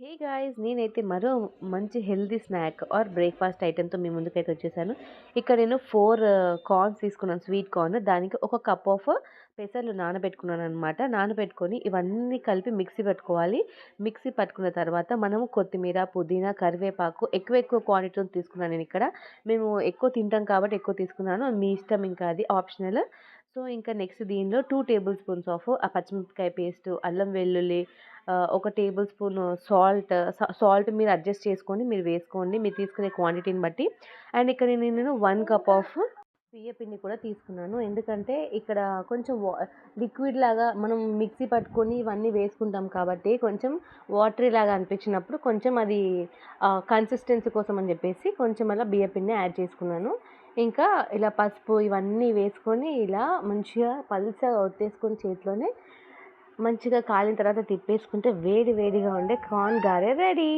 Hey guys, నేనైతే మరో మంచి హెల్తీ స్నాక్ ఆర్ బ్రేక్ఫాస్ట్ ఐటెంతో మీ ముందుకైతే వచ్చేసాను. ఇక్కడ నేను 4 కార్న్స్ తీసుకున్నాను, స్వీట్ కార్న్. దానికి ఒక కప్ ఆఫ్ పెసర్లు నానబెట్టుకున్నాను అనమాట. నానబెట్టుకొని ఇవన్నీ కలిపి మిక్సీ పట్టుకోవాలి. మిక్సీ పట్టుకున్న తర్వాత మనము కొత్తిమీర, పుదీనా, కరివేపాకు ఎక్కువ ఎక్కువ క్వాంటిటీలో తీసుకున్నాను నేను ఇక్కడ. మేము ఎక్కువ తింటాం కాబట్టి ఎక్కువ తీసుకున్నాను. మీ ఇష్టం, ఇంకా అది ఆప్షనల్. సో ఇంకా నెక్స్ట్ దీనిలో 2 టేబుల్ స్పూన్స్ ఆఫ్ ఆ పచ్చిమిరపకాయ పేస్ట్, అల్లం వెల్లుల్లి, ఒక టేబుల్ స్పూన్ సాల్ట్ మీరు అడ్జస్ట్ చేసుకొని మీరు వేసుకోండి, మీరు తీసుకునే క్వాంటిటీని బట్టి. అండ్ ఇక్కడ నేను 1 కప్ ఆఫ్ బియ్య పిండి కూడా తీసుకున్నాను. ఎందుకంటే ఇక్కడ కొంచెం లిక్విడ్ లాగా మనం మిక్సీ పట్టుకొని ఇవన్నీ వేసుకుంటాం కాబట్టి కొంచెం వాటరీ లాగా అనిపించినప్పుడు కొంచెం అది కన్సిస్టెన్సీ కోసం అని చెప్పేసి కొంచెం అలా బియ్య పిండి యాడ్ చేసుకున్నాను. ఇంకా ఇలా పసుపు ఇవన్నీ వేసుకొని ఇలా మంచిగా పల్చగా ఒత్తేసుకొని చేతిలోనే మంచిగా కాలిన తర్వాత తిప్పేసుకుంటే వేడి వేడిగా ఉండే కార్న్ గారె రెడీ.